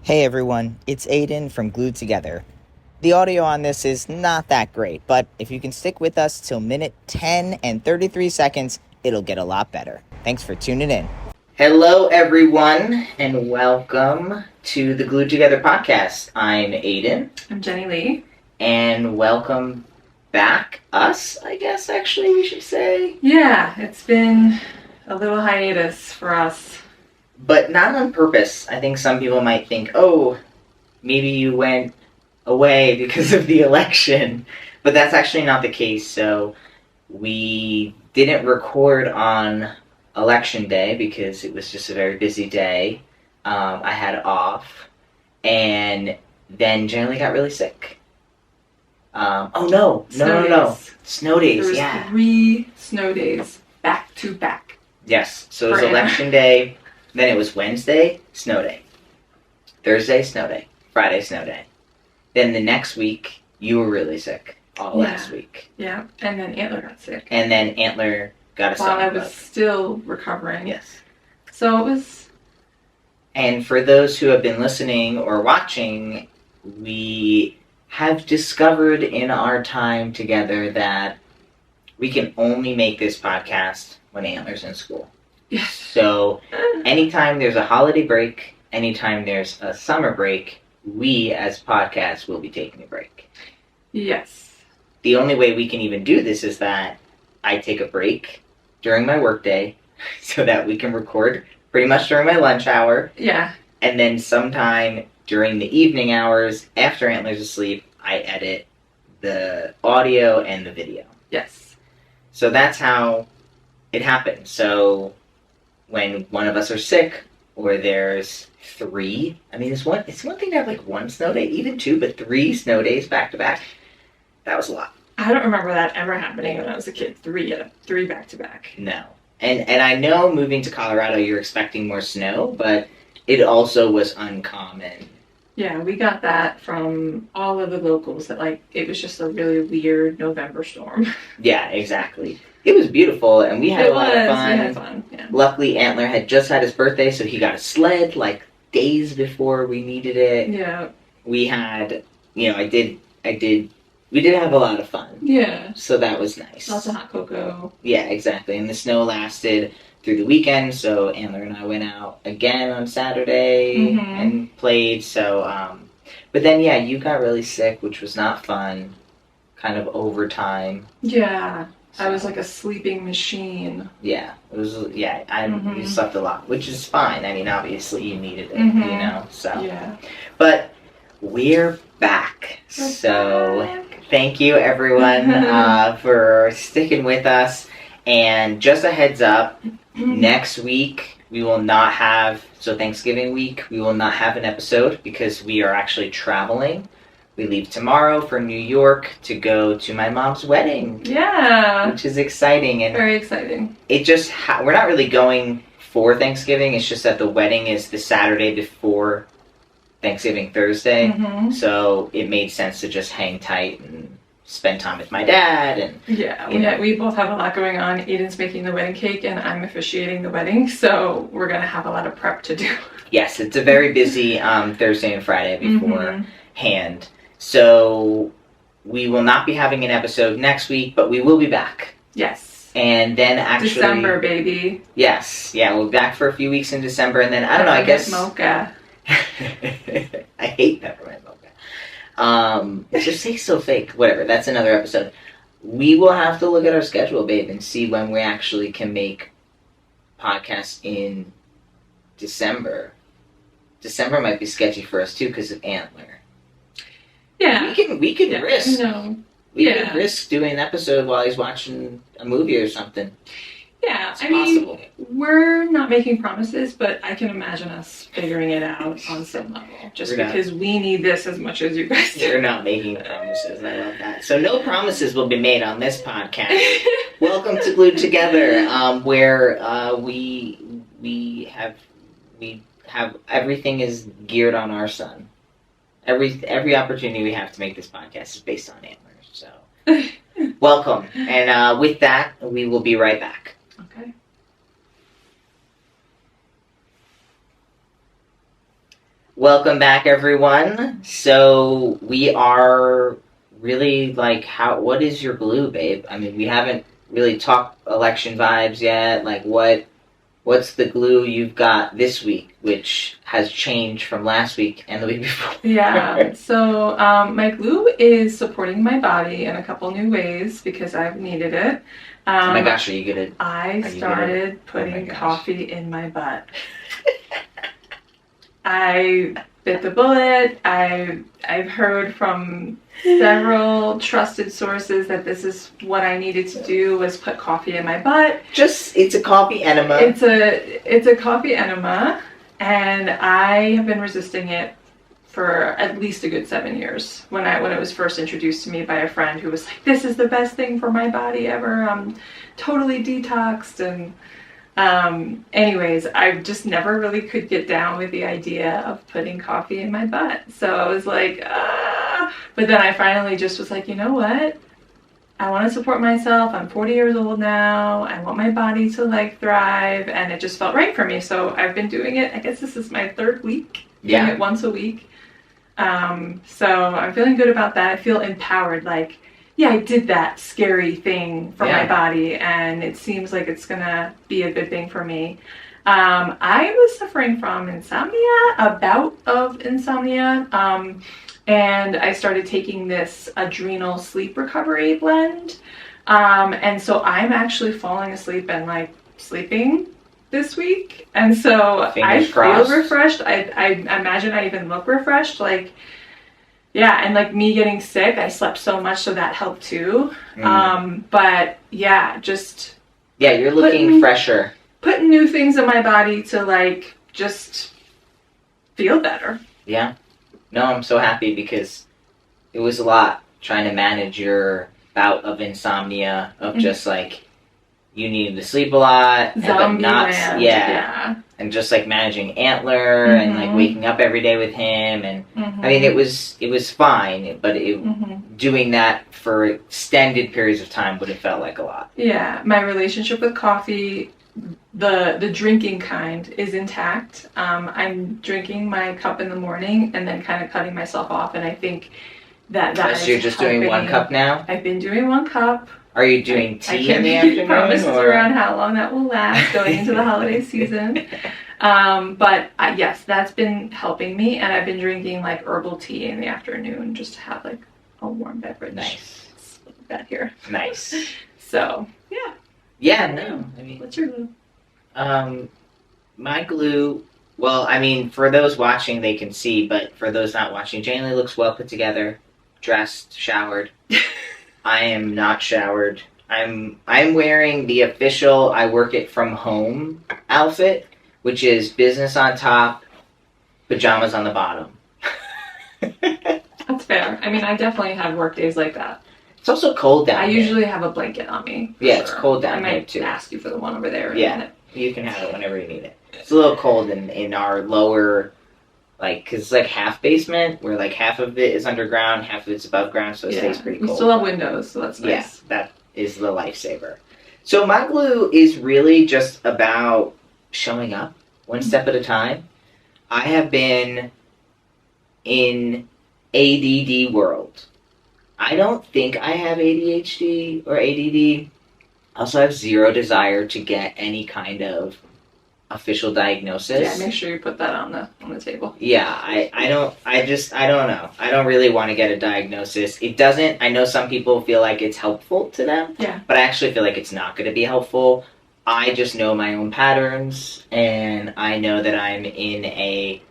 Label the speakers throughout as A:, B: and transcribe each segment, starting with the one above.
A: Hey everyone, it's Aiden from Glued Together. The audio on this is not that great, but if you can stick with us till minute 10 and 33 seconds, it'll get a lot better. Thanks for tuning in. Hello everyone, and welcome to the Glued Together podcast. I'm Aiden.
B: I'm Jenny Lee.
A: And welcome back, us, I guess actually we should say.
B: Yeah, it's been a little hiatus for us.
A: But not on purpose. I think some people might think, oh, maybe you went away because of the election. But that's actually not the case. So we didn't record on election day because it was just a very busy day. I had off. And then Jenny got really sick. No. Snow days,
B: There was 3 snow days back to back.
A: Yes, so it was election day. Then it was Wednesday, snow day. Thursday, snow day. Friday, snow day. Then the next week, you were really sick. Last week.
B: Yeah, and then Antler got sick.
A: And then Antler got a stomach bug.
B: While I was still recovering.
A: Yes.
B: So it was...
A: And for those who have been listening or watching, we have discovered in our time together that we can only make this podcast when Antler's in school.
B: Yes.
A: So anytime there's a holiday break, anytime there's a summer break, we as podcasts will be taking a break.
B: Yes.
A: The only way we can even do this is that I take a break during my workday so that we can record pretty much during my lunch hour.
B: Yeah.
A: And then sometime during the evening hours after Antler's asleep, I edit the audio and the video.
B: Yes.
A: So that's how it happens. So when one of us are sick, or there's 3, I mean, it's one thing to have like 1 snow day, even 2, but 3 snow days back to back, that was a lot.
B: I don't remember that ever happening when I was a kid. 3 back to back.
A: No. And I know moving to Colorado, you're expecting more snow, but it also was uncommon.
B: Yeah, we got that from all of the locals, that it was just a really weird November storm.
A: Yeah, exactly. It was beautiful, and we had a lot of fun.
B: We had fun, yeah.
A: Luckily, Antler had just had his birthday, so he got a sled, days before we needed it.
B: Yeah.
A: We had, we did have a lot of fun.
B: Yeah.
A: So that was nice.
B: Lots of hot cocoa.
A: Yeah, exactly. And the snow lasted through the weekend, so Antler and I went out again on Saturday and played, so, but then, yeah, you got really sick, which was not fun, kind of overtime.
B: Yeah. I was like a sleeping machine.
A: Yeah, it was. Yeah, you slept a lot, which is fine. I mean, obviously you needed it, So.
B: Yeah.
A: But we're back. Thank you everyone for sticking with us. And just a heads up, next week we will not have. So Thanksgiving week we will not have an episode because we are actually traveling. We leave tomorrow for New York to go to my mom's wedding.
B: Yeah.
A: Which is exciting. And
B: very exciting.
A: It just, we're not really going for Thanksgiving. It's just that the wedding is the Saturday before Thanksgiving Thursday. So it made sense to just hang tight and spend time with my dad. And
B: yeah, we both have a lot going on. Aiden's making the wedding cake and I'm officiating the wedding. So we're going to have a lot of prep to do. Yes,
A: it's a very busy Thursday and Friday beforehand. So we will not be having an episode next week, but we will be back.
B: Yes.
A: And then actually...
B: December, baby.
A: Yes. Yeah, we'll be back for a few weeks in December, and then, I don't know, I guess...
B: Mocha.
A: I hate peppermint mocha. It just tastes so fake. Whatever, that's another episode. We will have to look at our schedule, babe, and see when we actually can make podcasts in December. December might be sketchy for us, too, because of Antler.
B: Yeah.
A: We can risk.
B: No.
A: We can risk doing an episode while he's watching a movie or something.
B: Yeah,
A: it's possible.
B: We're not making promises, but I can imagine us figuring it out on some level. Because we need this as much as you guys do.
A: We're not making promises. I love that. So no promises will be made on this podcast. Welcome to Glued Together, where we have everything is geared on our son. Every opportunity we have to make this podcast is based on Antlers. So, welcome. And with that, we will be right back.
B: Okay.
A: Welcome back, everyone. So we are really like, what is your glue, babe? I mean, we haven't really talked election vibes yet. Like, what's the glue you've got this week, which has changed from last week and the week before?
B: Yeah, so my glue is supporting my body in a couple new ways because I've needed it.
A: Oh my gosh, are you good at...
B: I started putting coffee in my butt. I bit the bullet. I've heard from several trusted sources that this is what I needed to do, was put coffee in my butt.
A: It's a coffee enema.
B: It's a coffee enema, and I have been resisting it for at least a good 7 years. When it was first introduced to me by a friend who was like, "This is the best thing for my body ever. I'm totally detoxed." And anyways, I just never really could get down with the idea of putting coffee in my butt. So I was like, but then I finally just was like, you know what? I want to support myself. I'm 40 years old now. I want my body to like thrive, and it just felt right for me. So I've been doing it. I guess this is my 3rd week. Doing it once a week. So I'm feeling good about that. I feel empowered. Like, yeah, I did that scary thing for my body, and it seems like it's gonna be a good thing for me. I was suffering from insomnia, a bout of insomnia, and I started taking this adrenal sleep recovery blend. And so I'm actually falling asleep and like sleeping this week, and so I feel refreshed. I imagine I even look refreshed. Like, yeah, and like me getting sick, I slept so much, so that helped too. But yeah, just
A: you're looking fresher.
B: Putting new things in my body to like just feel better.
A: Yeah. No, I'm so happy because it was a lot trying to manage your bout of insomnia, of just like, you needed to sleep a lot, and just like managing Antler and like waking up every day with him, and I mean it was fine, but doing that for extended periods of time would have felt like a lot.
B: Yeah, my relationship with coffee, the drinking kind, is intact. I'm drinking my cup in the morning and then kind of cutting myself off, and I think that
A: so you're just doing 1 cup now?
B: I've been doing 1 cup.
A: Are you doing tea in the afternoon?
B: I can't make promises around how long that will last going into the holiday season. But yes, that's been helping me, and I've been drinking like herbal tea in the afternoon just to have like a warm beverage.
A: Nice.
B: Look at that here.
A: Nice.
B: So, yeah.
A: Yeah, no. I mean,
B: what's your glue?
A: My glue, well, I mean, for those watching, they can see, but for those not watching, Jane Lee looks well put together, dressed, showered. I am not showered. I'm wearing the official I work it from home outfit, which is business on top, pajamas on the bottom.
B: That's fair. I mean, I definitely have work days like that.
A: It's also cold down here.
B: I usually have a blanket on me.
A: Yeah, it's cold down here too.
B: I might ask you for the one over there.
A: Yeah, you can have it whenever you need it. It's a little cold in our lower, like, because it's like half basement, where like half of it is underground, half of it's above ground, so it stays pretty cold.
B: We still have windows, so that's nice.
A: Yeah, that is the lifesaver. So my glue is really just about showing up one step at a time. I have been in ADD world. I don't think I have ADHD or ADD. I also have zero desire to get any kind of official diagnosis.
B: Yeah, make sure you put that on the table.
A: Yeah, I don't know. I don't really want to get a diagnosis. It doesn't, I know some people feel like it's helpful to them.
B: Yeah.
A: But I actually feel like it's not going to be helpful. I just know my own patterns, and I know that I'm in a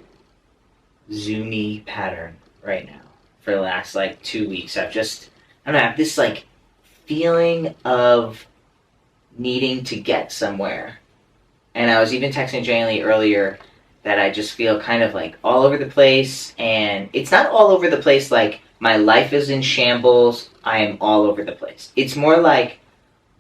A: zoomy pattern right now for the last like 2 weeks. I have this like feeling of needing to get somewhere. And I was even texting Jane Lee earlier that I just feel kind of like all over the place, and it's not all over the place like my life is in shambles, I am all over the place. It's more like,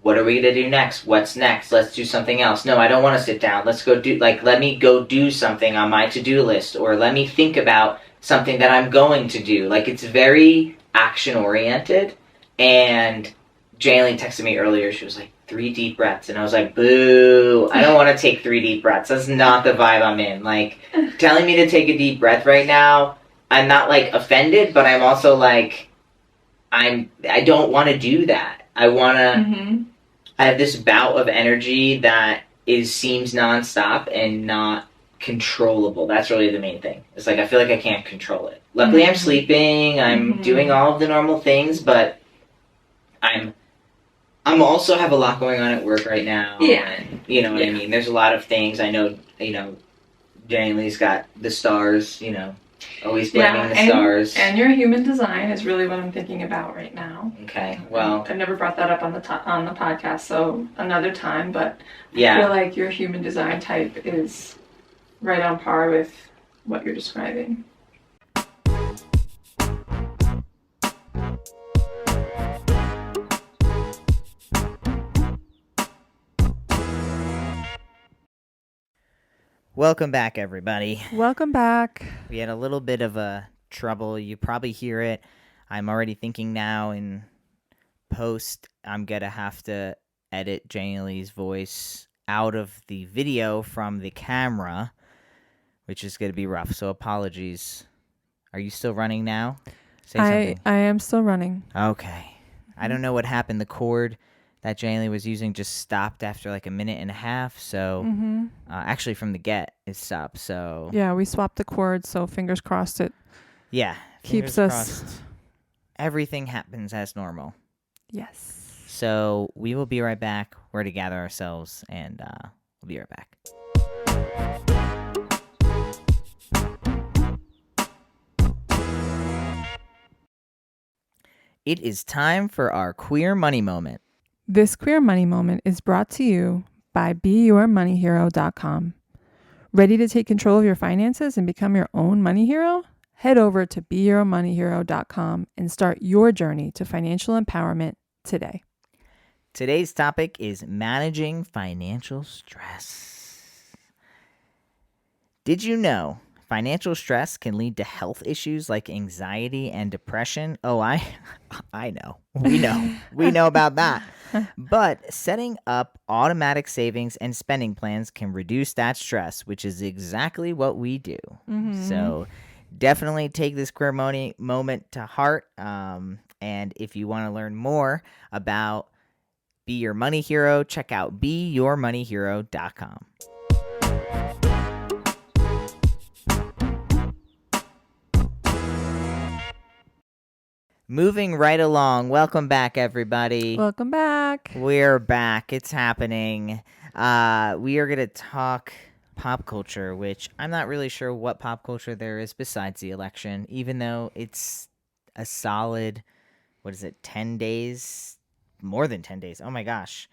A: what are we going to do next? What's next? Let's do something else. No, I don't want to sit down. Let's go do, like, let me go do something on my to-do list, or let me think about something that I'm going to do. Like, it's very action-oriented, and Jane Lee texted me earlier, she was like, 3 deep breaths. And I was like, boo, I don't want to take 3 deep breaths. That's not the vibe I'm in. Like, telling me to take a deep breath right now, I'm not, like, offended, but I'm also, like, I don't want to do that. I want to, I have this bout of energy that seems nonstop and not controllable. That's really the main thing. It's like, I feel like I can't control it. Luckily, I'm sleeping, I'm doing all of the normal things, but I'm also have a lot going on at work right now.
B: Yeah.
A: And, you know what I mean? There's a lot of things. I know, Jane Lee's got the stars, always blaming the stars.
B: And your human design is really what I'm thinking about right now.
A: Okay, well.
B: I've never brought that up on the podcast, so another time, but
A: yeah.
B: I feel like your human design type is right on par with what you're describing.
A: Welcome back, everybody.
C: Welcome back.
A: We had a little bit of a trouble. You probably hear it. I'm already thinking now in post, I'm going to have to edit Jane Lee's voice out of the video from the camera, which is going to be rough. So apologies. Are you still running now? Say something.
C: I am still running.
A: Okay. I don't know what happened. The cord that Jane Lee was using just stopped after like a minute and a half. So actually from the get, it stopped. So
C: yeah, we swapped the cord. So fingers crossed it.
A: Yeah,
C: keeps us.
A: Crossed. Everything happens as normal.
C: Yes.
A: So we will be right back. We're to gather ourselves, and we'll be right back. It is time for our Queer Money Moment.
C: This Queer Money Moment is brought to you by BeYourMoneyHero.com. Ready to take control of your finances and become your own money hero? Head over to BeYourMoneyHero.com and start your journey to financial empowerment today.
A: Today's topic is managing financial stress. Did you know financial stress can lead to health issues like anxiety and depression? Oh, I know. We know. We know about that. But setting up automatic savings and spending plans can reduce that stress, which is exactly what we do. So definitely take this Queer Money Moment to heart. And if you want to learn more about Be Your Money Hero, check out BeYourMoneyHero.com. Moving right along. Welcome back, everybody.
C: Welcome back.
A: We're back. It's happening. We are going to talk pop culture, which I'm not really sure what pop culture there is besides the election, even though it's a solid, 10 days? More than 10 days. Oh my gosh.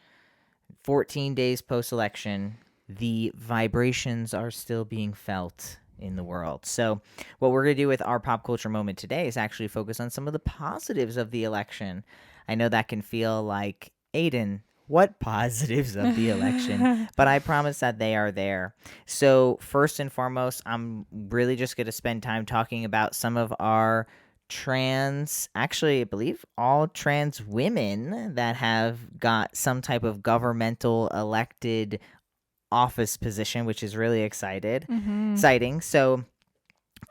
A: 14 days post-election. The vibrations are still being felt in the world. So what we're going to do with our pop culture moment today is actually focus on some of the positives of the election. I know that can feel like, Aiden, what positives of the election? But I promise that they are there. So first and foremost, I'm really just going to spend time talking about some of our I believe all trans women that have got some type of governmental elected office position, which is really exciting. So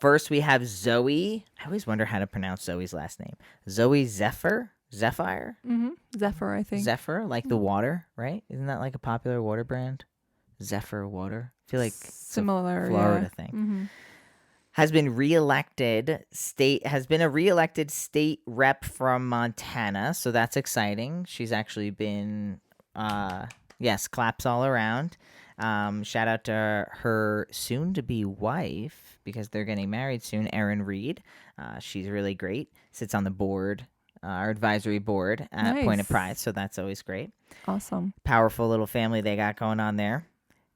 A: first we have Zoe. I always wonder how to pronounce Zoe's last name. Zoe Zephyr? Zephyr,
C: I think.
A: Zephyr, like the water, right? Isn't that like a popular water brand? Zephyr water. I feel like
C: similar,
A: it's a Florida thing. Has been reelected a reelected state rep from Montana, so that's exciting. She's actually been claps all around. Shout out to her soon-to-be wife, because they're getting married soon, Erin Reed. She's really great. Sits on the board, our advisory board at Point of Pride, so that's always great.
C: Awesome.
A: Powerful little family they got going on there.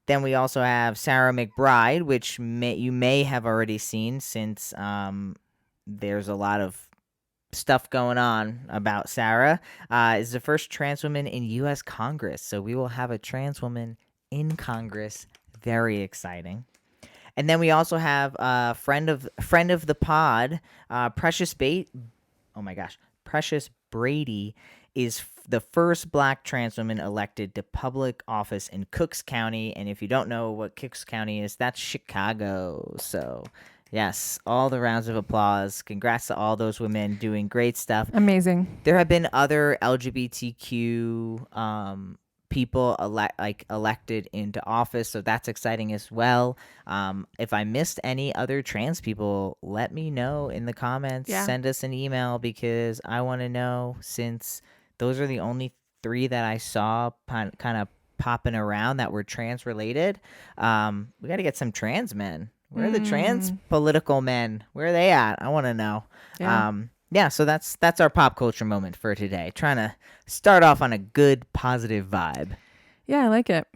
A: Then we also have Sarah McBride, which you may have already seen, since there's a lot of stuff going on about Sarah. Is the first trans woman in U.S. Congress, so we will have a trans woman in Congress. Very exciting. And then we also have a friend of the pod, Precious Brady is
D: the first Black trans woman elected to public office in Cooks County. And if you don't know what Cooks County is, that's Chicago. So, yes, all the rounds of applause. Congrats to all those women doing great stuff.
C: Amazing.
D: There have been other LGBTQ people elected into office, so that's exciting as well. If I missed any other trans people, let me know in the comments.
C: Yeah.
D: Send us an email because I want to know, since those are the only 3 that I saw kind of popping around that were trans related. We got to get some trans men. Where are the trans political men? Where are they at? I want to know.
C: Yeah.
D: So that's our pop culture moment for today. Trying to start off on a good, positive vibe.
C: Yeah, I like it.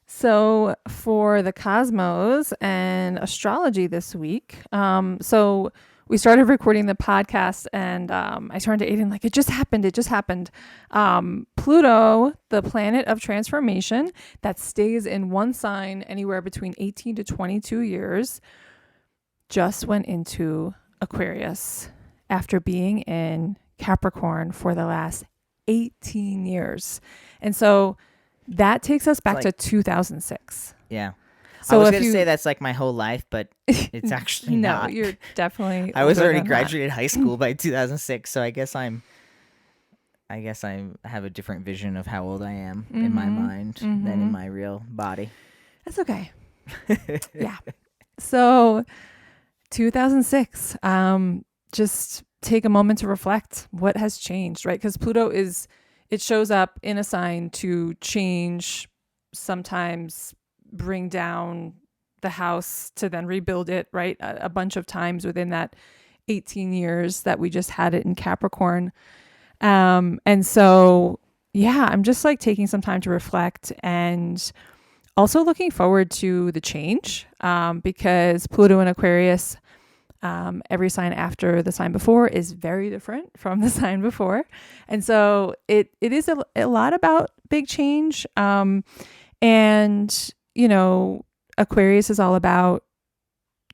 C: So for the cosmos and astrology this week, so we started recording the podcast and I turned to Aiden like, it just happened. Pluto, the planet of transformation that stays in one sign anywhere between 18 to 22 years, just went into Aquarius after being in Capricorn for the last 18 years. And so that takes us back to 2006.
D: Yeah.
C: So
D: I was
C: if
D: going to
C: you
D: say that's like my whole life, but it's actually
C: no,
D: not.
C: you're definitely
D: I was
C: older
D: already
C: than
D: graduated high school by 2006, so I guess I have a different vision of how old I am in my mind than in my real body.
C: That's okay. Yeah. So 2006, just take a moment to reflect what has changed, right? Because Pluto it shows up in a sign to change, sometimes bring down the house to then rebuild it, right? A bunch of times within that 18 years that we just had it in Capricorn. And so, yeah, I'm just like taking some time to reflect and also looking forward to the change, because Pluto in Aquarius, every sign after the sign before is very different from the sign before. And so it is a lot about big change. And, you know, Aquarius is all about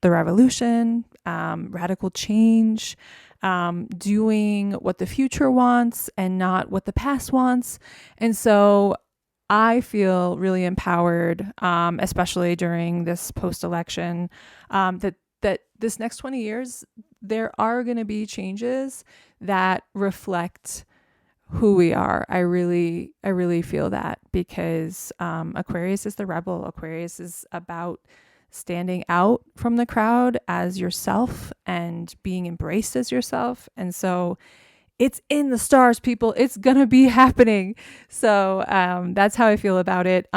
C: the revolution, radical change, doing what the future wants and not what the past wants. And so I feel really empowered, especially during this post-election, that this next 20 years, there are going to be changes that reflect who we are. I really feel that, because Aquarius is the rebel. Aquarius is about standing out from the crowd as yourself and being embraced as yourself. And so it's in the stars, people. It's going to be happening. So that's how I feel about it.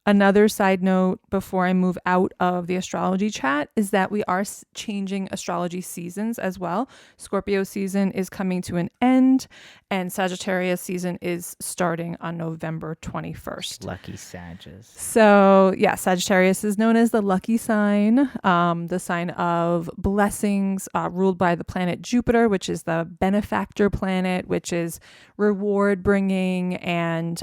C: Another side note before I move out of the astrology chat is that we are changing astrology seasons as well. Scorpio season is coming to an end and Sagittarius season is starting on November 21st.
D: Lucky Sages.
C: So yeah, Sagittarius is known as the lucky sign, the sign of blessings, ruled by the planet Jupiter, which is the benefactor planet, which is reward bringing and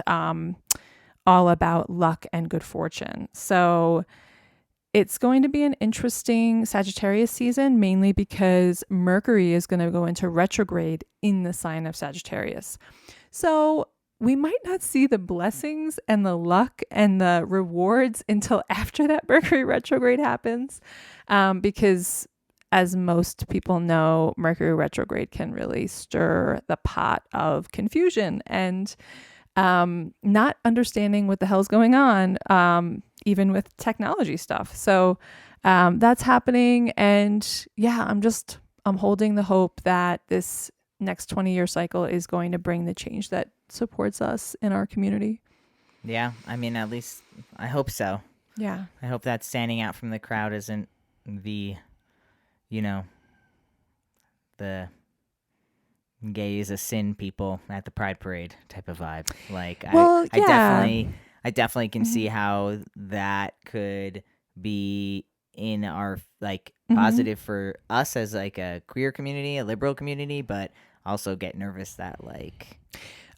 C: all about luck and good fortune. So it's going to be an interesting Sagittarius season, mainly because Mercury is going to go into retrograde in the sign of Sagittarius. So we might not see the blessings and the luck and the rewards until after that Mercury retrograde happens, because as most people know, Mercury retrograde can really stir the pot of confusion and not understanding what the hell's going on, even with technology stuff. So that's happening. And yeah, I'm holding the hope that this next 20-year cycle is going to bring the change that supports us in our community.
D: Yeah, I mean, at least I hope so.
C: Yeah.
D: I hope that standing out from the crowd isn't the gay is a sin people at the Pride Parade type of vibe. Like,
C: Well,
D: I definitely can see how that could be in our positive for us as like a queer community, a liberal community, but also get nervous that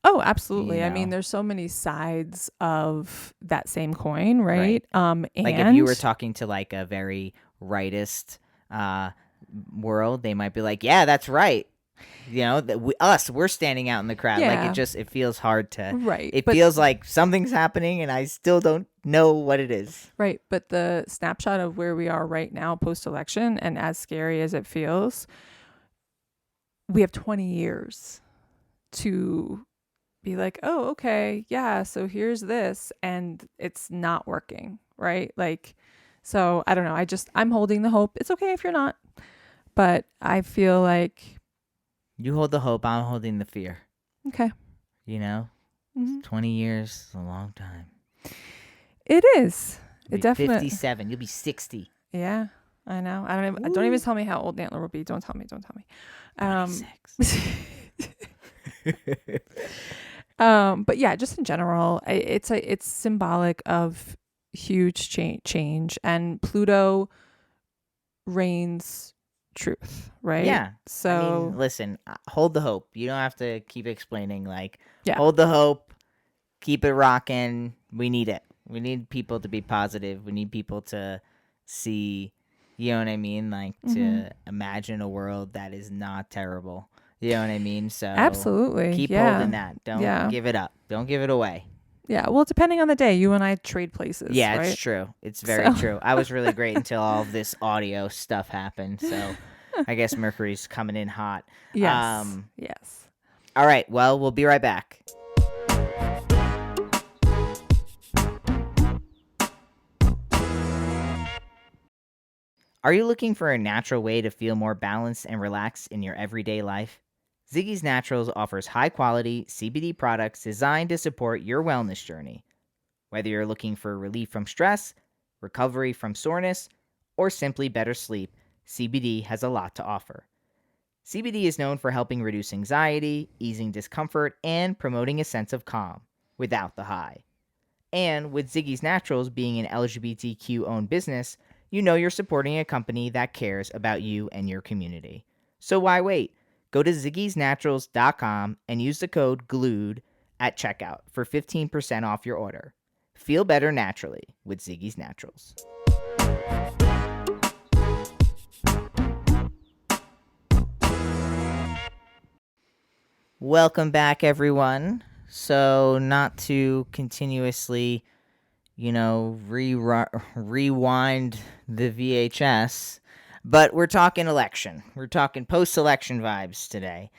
C: Oh, absolutely. I mean, there's so many sides of that same coin, right? And
D: if you were talking to a very rightist world, they might be like, yeah, that's right. You know, that we're standing out in the crowd. Like
C: Yeah.
D: it feels hard to.
C: Right.
D: It
C: but,
D: feels like something's happening, and I still don't know what it is.
C: Right. But the snapshot of where we are right now post election, and as scary as it feels, we have 20 years to be like, oh, okay, yeah, so here's this, and it's not working, right? Like, so I don't know. I'm holding the hope. It's okay if you're not, but I feel like,
D: You hold the hope. I'm holding the fear.
C: okay.
D: You know,
C: Mhm.
D: 20 years is a long time.
C: It is.
D: You'll
C: It
D: be
C: definitely.
D: 57. You'll be 60.
C: Yeah, I know. Don't even tell me how old Antler will be. Don't tell me.
D: 26.
C: But yeah, just in general, it's symbolic of huge change, and Pluto reigns truth, right?
D: Yeah.
C: So
D: I mean, listen, hold the hope. You don't have to keep explaining. Like,
C: Yeah.
D: hold the hope. Keep it rocking. We need it. We need people to be positive. We need people to see, you know what I mean? Like, to imagine a world that is not terrible. You know what I mean? So
C: absolutely,
D: keep
C: yeah.
D: holding that. Don't give it up. Don't give it away.
C: Yeah, well, depending on the day, you and I trade places.
D: Yeah,
C: right?
D: it's true. It's very true. I was really great until all of this audio stuff happened. So I guess Mercury's coming in hot.
C: Yes. Yes.
D: All right. Well, we'll be right back. Are you looking for a natural way to feel more balanced and relaxed in your everyday life? Ziggy's Naturals offers high-quality CBD products designed to support your wellness journey. Whether you're looking for relief from stress, recovery from soreness, or simply better sleep, CBD has a lot to offer. CBD is known for helping reduce anxiety, easing discomfort, and promoting a sense of calm without the high. And with Ziggy's Naturals being an LGBTQ-owned business, you know you're supporting a company that cares about you and your community. So why wait? Go to ziggysnaturals.com and use the code GLUED at checkout for 15% off your order. Feel better naturally with Ziggy's Naturals. Welcome back, everyone. So, not to continuously, rewind the VHS, but we're talking election. We're talking post-election vibes today.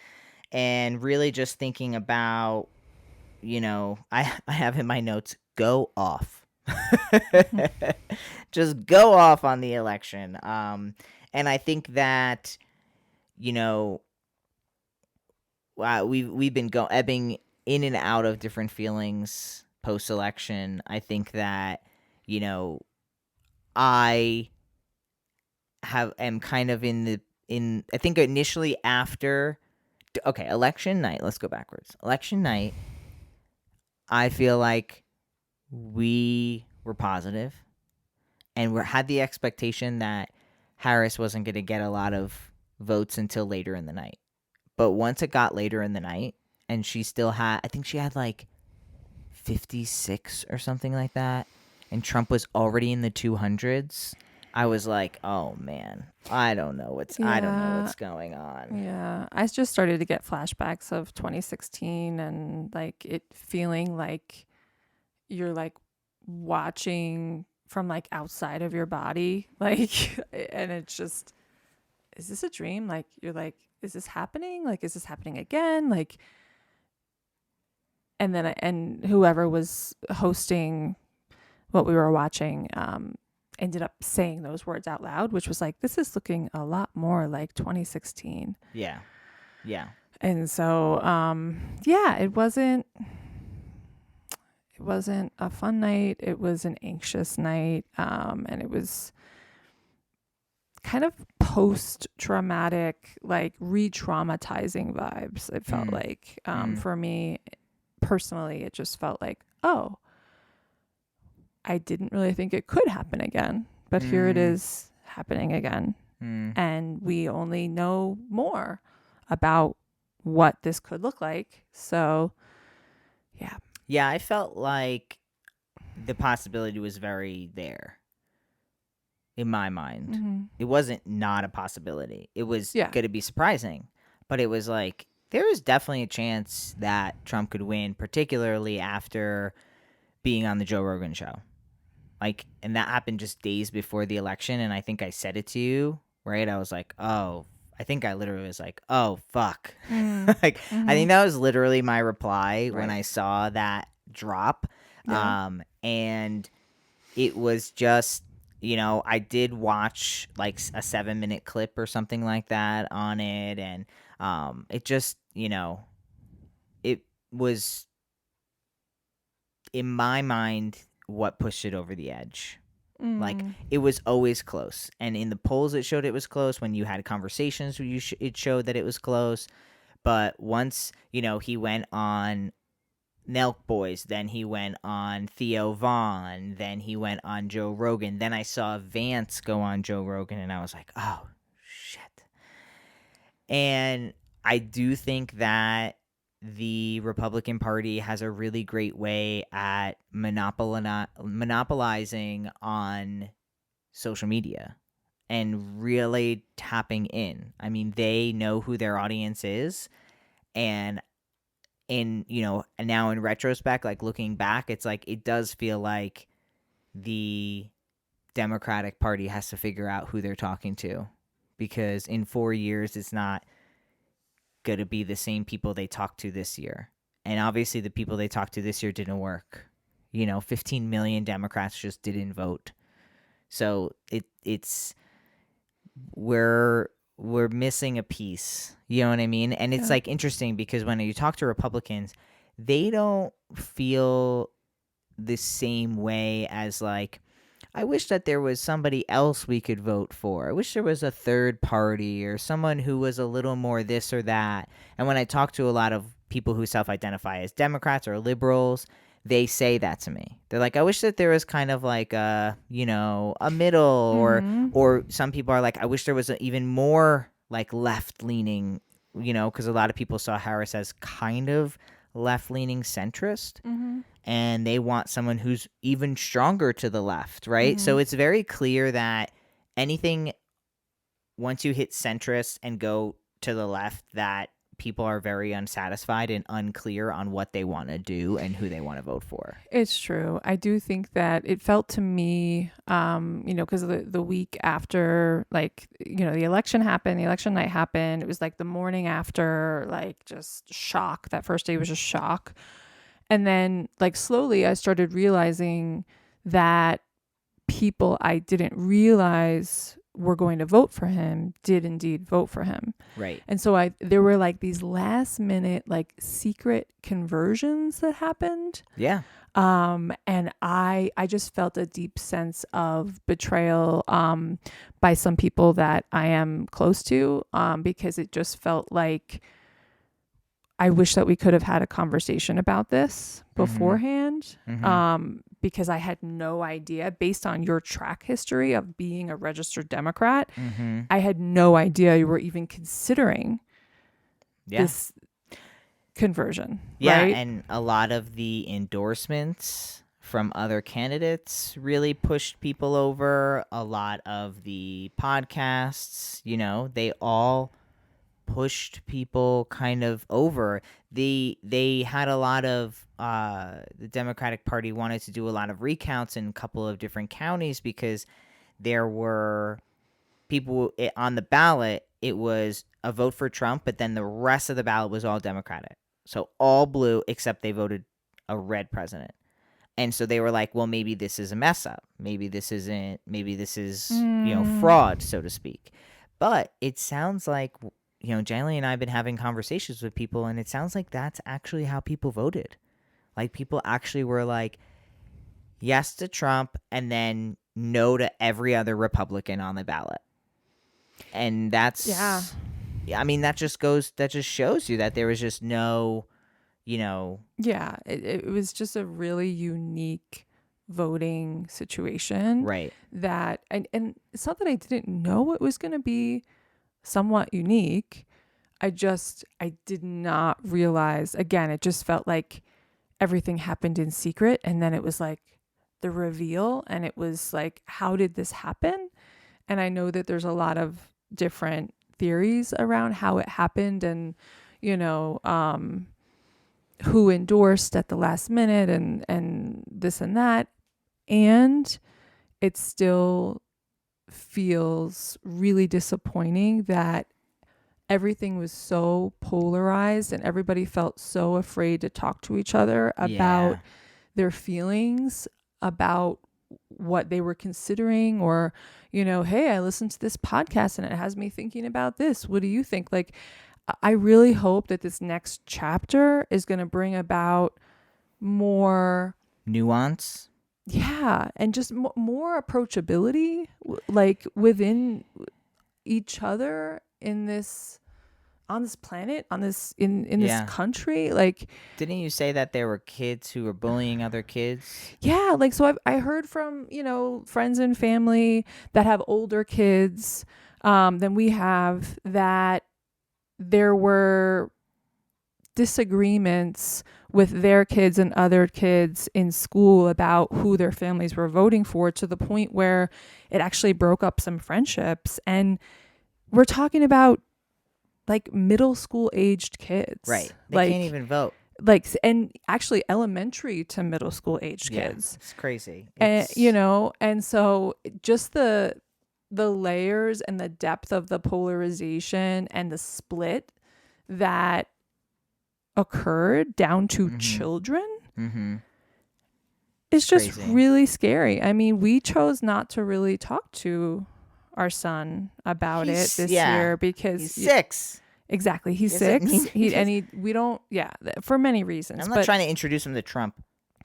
D: And really just thinking about, I have in my notes, go off. Just go off on the election. And I think that, we've been ebbing in and out of different feelings post-election. I think that, I am kind of I think initially after, okay, election night, let's go backwards. Election night, I feel like we were positive and we had the expectation that Harris wasn't going to get a lot of votes until later in the night. But once it got later in the night and she still had, I think she had like 56 or something like that, and Trump was already in the 200s, I was like, oh man, I don't know what's going on.
C: Yeah, I just started to get flashbacks of 2016 and like it feeling like you're like watching from like outside of your body, like, and it's just, is this a dream? Like you're like, is this happening? Like, is this happening again? Like, and then and whoever was hosting what we were watching ended up saying those words out loud, which was like, this is looking a lot more like 2016.
D: Yeah.
C: And so yeah, it wasn't a fun night. It was an anxious night, and it was kind of post-traumatic, like re-traumatizing vibes. It felt like for me personally, it just felt like, oh, I didn't really think it could happen again, but here it is happening again. And we only know more about what this could look like. So yeah.
D: Yeah, I felt like the possibility was very there in my mind. It wasn't not a possibility. It was going to be surprising. but it was like there was definitely a chance that Trump could win, particularly after being on the Joe Rogan show. Like, and that happened just days before the election, and I think I said it to you, right? I was like, oh, I think I literally was like, oh, fuck. Like, I think that was literally my reply when
B: Right.
D: I saw that drop.
B: Yeah.
D: And it was just, I did watch like a 7-minute clip or something like that on it, and it just, it was in my mind what pushed it over the edge. Like, it was always close, and in the polls it showed it was close. When you had conversations, it showed that it was close. But once he went on Nelk Boys, then he went on Theo Vaughn, then he went on Joe Rogan, then I saw Vance go on Joe Rogan, and I was like, oh shit. And I do think that the Republican Party has a really great way at monopolizing on social media and really tapping in. I mean, they know who their audience is, and now in retrospect, like looking back, it's like it does feel like the Democratic Party has to figure out who they're talking to, because in 4 years it's not going to be the same people they talked to this year. And obviously the people they talked to this year didn't work. 15 million Democrats just didn't vote. So it's we're missing a piece. You know what I mean? And it's like interesting because when you talk to Republicans, they don't feel the same way as like, I wish that there was somebody else we could vote for. I wish there was a third party or someone who was a little more this or that. And when I talk to a lot of people who self-identify as Democrats or liberals, they say that to me. They're like, I wish that there was kind of like a middle, or some people are like, I wish there was even more like left-leaning, because a lot of people saw Harris as kind of left-leaning centrist. And they want someone who's even stronger to the left, right? So it's very clear that anything, once you hit centrist and go to the left, that people are very unsatisfied and unclear on what they want to do and who they want to vote for.
C: It's true. I do think that it felt to me, because the week after, like, the election happened, the election night happened. It was like the morning after, like, just shock. That first day was just shock. And then, like, slowly I started realizing that people I didn't realize were going to vote for him did indeed vote for him.
D: Right.
C: And so there were like these last minute, like, secret conversions that happened.
D: Yeah.
C: And I just felt a deep sense of betrayal by some people that I am close to, because it just felt like I wish that we could have had a conversation about this beforehand, because I had no idea, based on your track history of being a registered Democrat, I had no idea you were even considering this conversion.
D: Yeah,
C: right?
D: and a lot of the endorsements from other candidates really pushed people over. A lot of the podcasts, they all pushed people kind of over. They had a lot of the Democratic Party wanted to do a lot of recounts in a couple of different counties because there were people on the ballot. It was a vote for Trump, but then the rest of the ballot was all Democratic. So all blue, except they voted a red president. And so they were like, well, maybe this is a mess up. Maybe this isn't, maybe this is, fraud, so to speak. But it sounds like, Janely and I have been having conversations with people, and it sounds like that's actually how people voted. Like, people actually were like, yes to Trump, and then no to every other Republican on the ballot. And that's, I mean, that just shows you that there was just no,
C: Yeah, it was just a really unique voting situation.
D: Right.
C: That, and it's not that I didn't know it was going to be somewhat unique. I did not realize, again, it just felt like everything happened in secret, and then it was like the reveal, and it was like, how did this happen? And I know that there's a lot of different theories around how it happened and, who endorsed at the last minute and this and that. And it still feels really disappointing that everything was so polarized and everybody felt so afraid to talk to each other about their feelings about what they were considering, or, hey, I listened to this podcast and it has me thinking about this. What do you think? Like, I really hope that this next chapter is going to bring about more
D: nuance.
C: Yeah. And just more approachability, like within each other on this planet, in this country. Like,
D: didn't you say that there were kids who were bullying other kids?
C: Yeah, like, so I heard from friends and family that have older kids than we have, that there were disagreements with their kids and other kids in school about who their families were voting for, to the point where it actually broke up some friendships. And we're talking about like middle school aged kids.
D: Right. They can't even vote.
C: Like, and actually elementary to middle school aged kids.
D: It's crazy.
C: And, and so just the layers and the depth of the polarization and the split that occurred down to children is just
D: crazy.
C: Really scary. I mean, we chose not to really talk to our son about it this year because
D: he's 6.
C: Exactly. He's 6. We don't, for many reasons.
D: I'm not trying to introduce him to Trump.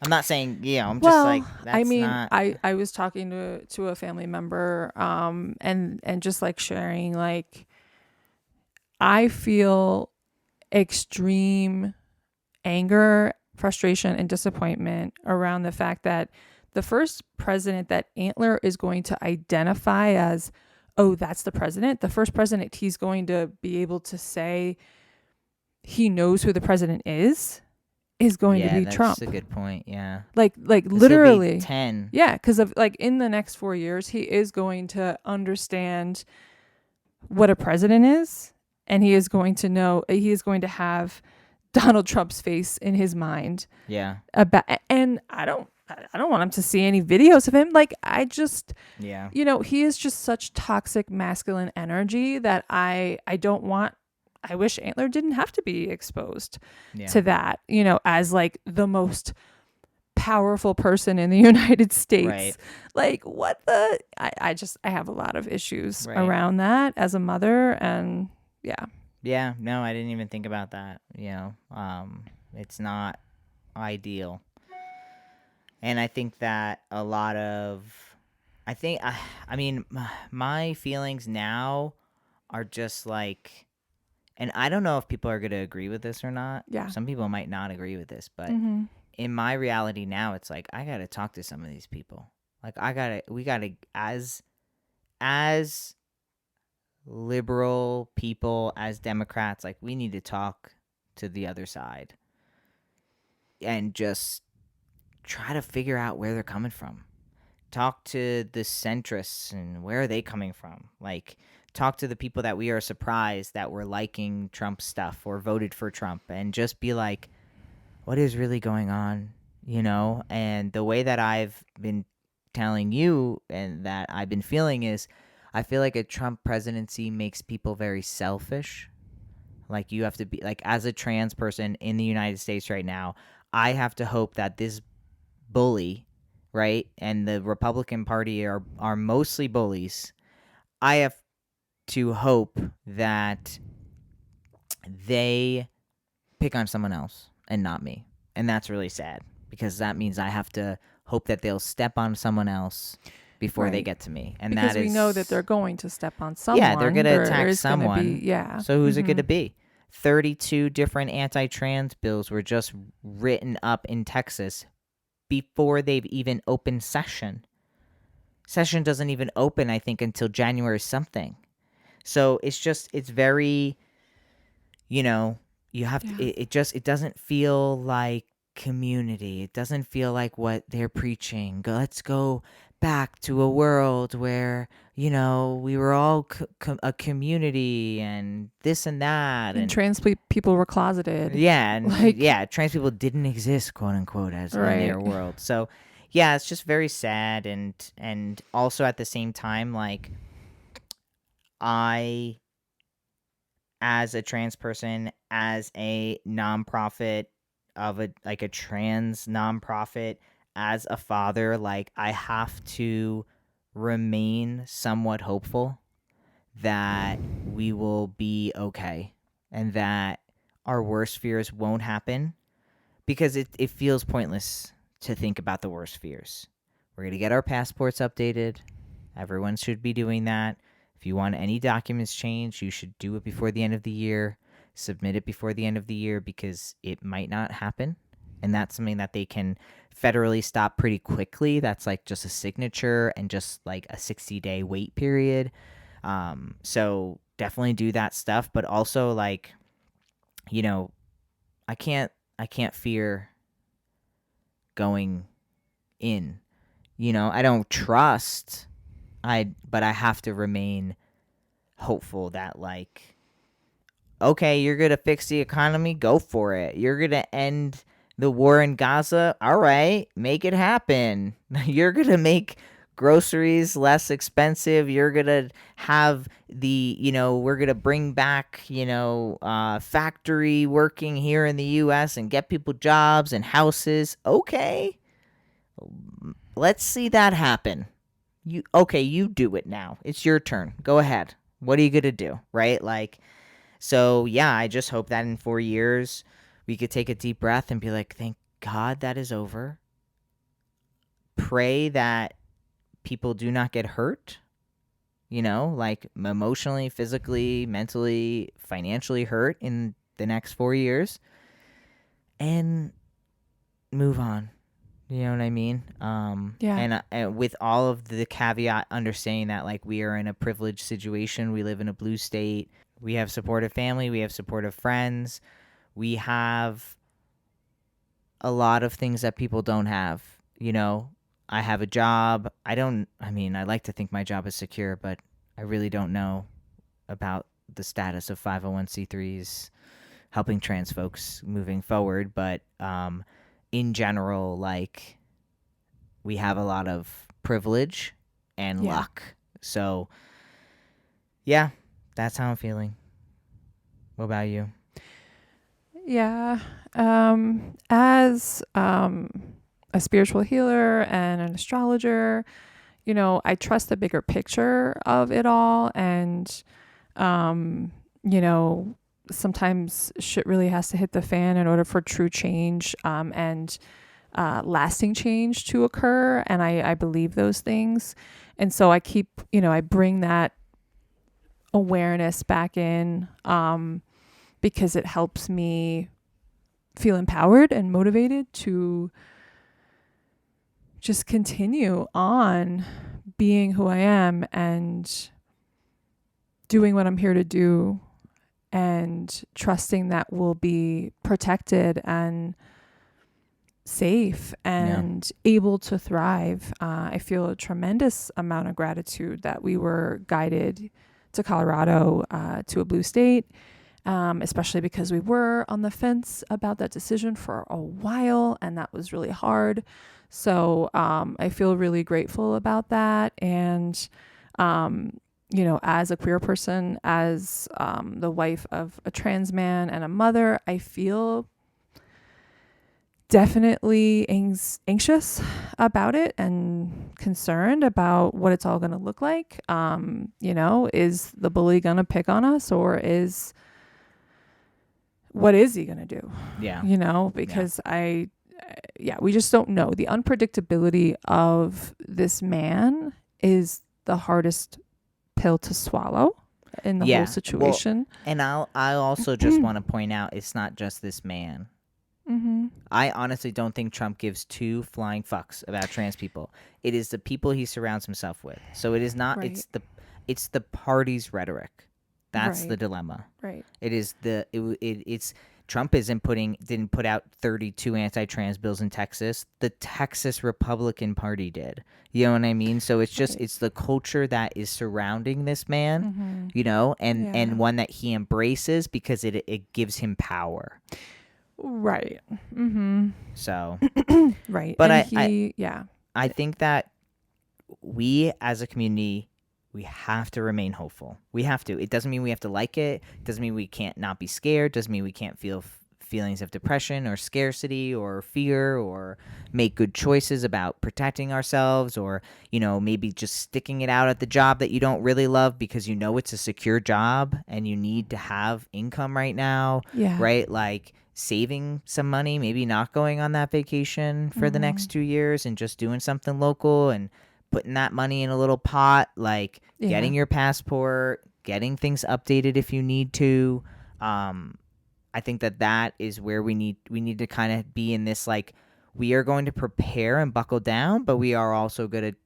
D: I'm not saying, I'm
C: well,
D: just like, that's
C: I mean,
D: not...
C: I was talking to a family member, and just like sharing, like, I feel extreme anger, frustration, and disappointment around the fact that the first president that Antler is going to identify as, oh, that's the president, the first president he's going to be able to say he knows who the president is going to be Trump.
D: That's a good point. Yeah.
C: Like literally
D: 10.
C: Yeah, because of like in the next 4 years, he is going to understand what a president is, and he is going to have Donald Trump's face in his mind.
D: Yeah.
C: And I don't want him to see any videos of him. Like, I just, he is just such toxic masculine energy that I don't want. I wish Antler didn't have to be exposed to that, as like the most powerful person in the United States.
D: Right.
C: Like, what the, I have a lot of issues around that as a mother. And
D: Yeah, no, I didn't even think about that. It's not ideal. And I think that my feelings now are just like, and I don't know if people are going to agree with this or not.
C: Yeah.
D: Some people might not agree with this, but in my reality now, it's like, I got to talk to some of these people. Like, we got to, as liberal people, as Democrats, like, we need to talk to the other side and just try to figure out where they're coming from. Talk to the centrists and where are they coming from? Like, talk to the people that we are surprised that were liking Trump stuff or voted for Trump, and just be like, what is really going on? And the way that I've been telling you and that I've been feeling is, I feel like a Trump presidency makes people very selfish. Like, you have to be, like, as a trans person in the United States right now, I have to hope that this bully, right, and the Republican Party are mostly bullies. I have to hope that they pick on someone else and not me. And that's really sad, because that means I have to hope that they'll step on someone else before they get to me. And
C: because we know that they're going to step on someone.
D: Yeah, they're going to attack someone. So who's it going to be? 32 different anti-trans bills were just written up in Texas before they've even opened session. Session doesn't even open, I think, until January something. So it's very, you have to, it doesn't feel like community. It doesn't feel like what they're preaching. Let's go back to a world where, we were all a community and this and that.
C: And trans people were closeted.
D: Yeah, and
C: Like-
D: trans people didn't exist, quote unquote, as in
C: Right.
D: their world. So, yeah, it's just very sad, and also at the same time, like, I, as a trans person, as a nonprofit of a trans nonprofit, as a father, like, I have to remain somewhat hopeful that we will be okay and that our worst fears won't happen, because it feels pointless to think about the worst fears. We're going to get our passports updated. Everyone should be doing that. If you want any documents changed, you should do it before the end of the year. Submit it before the end of the year, because it might not happen. And that's something that they can federally stop pretty quickly. That's like just a signature and just like a 60-day wait period. So definitely do that stuff. But also, like, I can't fear going in. I don't trust. But I have to remain hopeful that, like, okay, you're gonna fix the economy, go for it. You're gonna end the war in Gaza, all right, make it happen. You're gonna make groceries less expensive. You're gonna have we're gonna bring back factory working here in the U.S. and get people jobs and houses. Okay, let's see that happen. You do it now. It's your turn. Go ahead. What are you gonna do, right? Like, so yeah, I just hope that in 4 years we could take a deep breath and be like, thank God that is over. Pray that people do not get hurt, like emotionally, physically, mentally, financially hurt in the next 4 years, and move on. You know what I mean?
C: Yeah.
D: And with all of the caveat, understanding that, like, we are in a privileged situation. We live in a blue state. We have supportive family. We have supportive friends. We have a lot of things that people don't have. I have a job. I like to think my job is secure, but I really don't know about the status of 501c3s helping trans folks moving forward. But in general, like, we have a lot of privilege and luck. So, yeah, that's how I'm feeling. What about you?
C: Yeah. As a spiritual healer and an astrologer, I trust the bigger picture of it all. And, sometimes shit really has to hit the fan in order for true change and lasting change to occur. And I believe those things. And so I keep, I bring that awareness back in because it helps me feel empowered and motivated to just continue on being who I am and doing what I'm here to do, and trusting that we'll be protected and safe and able to thrive. I feel a tremendous amount of gratitude that we were guided to Colorado, to a blue state, especially because we were on the fence about that decision for a while, and that was really hard. So I feel really grateful about that. And, as a queer person, as the wife of a trans man and a mother, I feel definitely anxious about it and concerned about what it's all going to look like. Is the bully going to pick on us, or what is he going to do?
D: Yeah.
C: Because we just don't know. The unpredictability of this man is the hardest pill to swallow in the whole situation.
D: Well, and I also just want to point out, it's not just this man.
C: Mm-hmm.
D: I honestly don't think Trump gives two flying fucks about trans people. It is the people he surrounds himself with. So it is not.
C: Right.
D: It's the party's rhetoric. That's
C: Right.
D: the dilemma.
C: Right.
D: It's Trump didn't put out 32 anti-trans bills in Texas. The Texas Republican Party did. You know what I mean? So it's just it's the culture that is surrounding this man, and one that he embraces because it gives him power.
C: Right. Mm-hmm.
D: So
C: right.
D: But
C: I
D: think that we as a community, we have to remain hopeful. We have to. It doesn't mean we have to like it. It doesn't mean we can't not be scared. It doesn't mean we can't feel feelings of depression or scarcity or fear or make good choices about protecting ourselves or, maybe just sticking it out at the job that you don't really love because it's a secure job and you need to have income right now.
C: Yeah.
D: Right? Like saving some money, maybe not going on that vacation for the next 2 years and just doing something local and putting that money in a little pot, like getting your passport, getting things updated if you need to. I think that is where we need to kind of be in this, like, we are going to prepare and buckle down, but we are also going to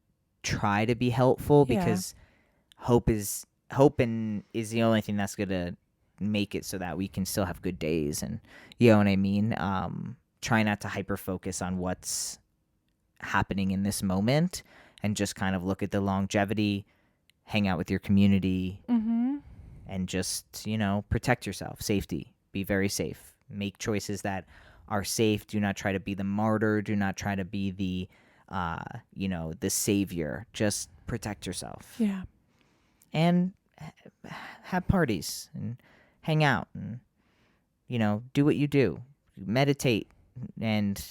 D: try to be helpful because hope is the only thing that's going to make it so that we can still have good days. And you know what I mean? Try not to hyper focus on what's happening in this moment and just kind of look at the longevity, hang out with your community, and just, protect yourself. Safety. Be very safe. Make choices that are safe. Do not try to be the martyr. Do not try to be the, the savior. Just protect yourself.
C: Yeah.
D: And have parties and hang out and, do what you do. Meditate and,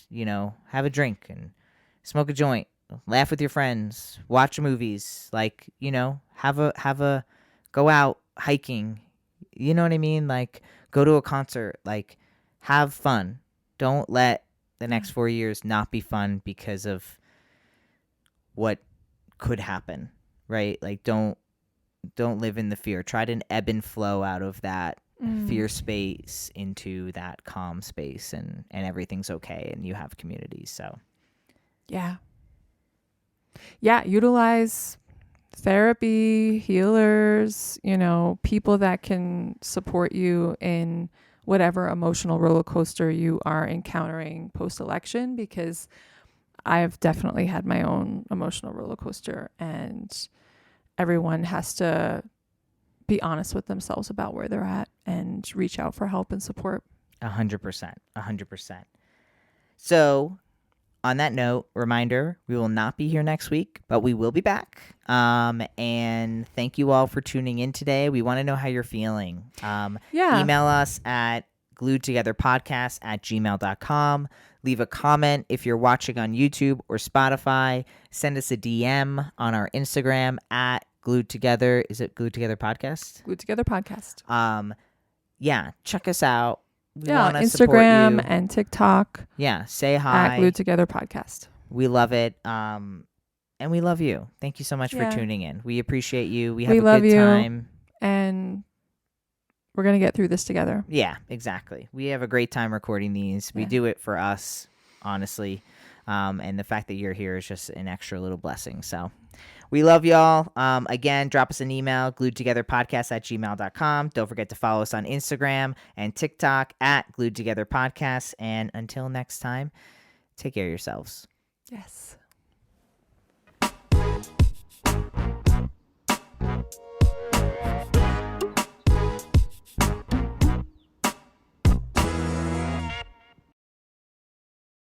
D: have a drink and smoke a joint. Laugh with your friends, watch movies, like, have a go out hiking, you know what I mean? Like, go to a concert, like, have fun. Don't let the next 4 years not be fun because of what could happen, right? Like, don't live in the fear. Try to ebb and flow out of that fear space into that calm space, and everything's okay, and you have communities. So
C: yeah, utilize therapy, healers, people that can support you in whatever emotional roller coaster you are encountering post-election, because I've definitely had my own emotional roller coaster, and everyone has to be honest with themselves about where they're at and reach out for help and support.
D: 100%. So on that note, reminder, we will not be here next week, but we will be back. And thank you all for tuning in today. We want to know how you're feeling. Email us at gluedtogetherpodcast@gmail.com. Leave a comment if you're watching on YouTube or Spotify. Send us a DM on our Instagram at Glued Together. Is it Glued Together Podcast?
C: Glued Together Podcast.
D: Check us out. We
C: Instagram and TikTok.
D: Yeah, say hi.
C: At Glued Together Podcast.
D: We love it. And we love you. Thank you so much for tuning in. We appreciate you. We have a good time.
C: And we're going to get through this together.
D: Yeah, exactly. We have a great time recording these. We do it for us, honestly. And the fact that you're here is just an extra little blessing. So we love y'all. Again, drop us an email, gluedtogetherpodcast@gmail.com. Don't forget to follow us on Instagram and TikTok at Glued Together Podcast. And until next time, take care of yourselves.
C: Yes.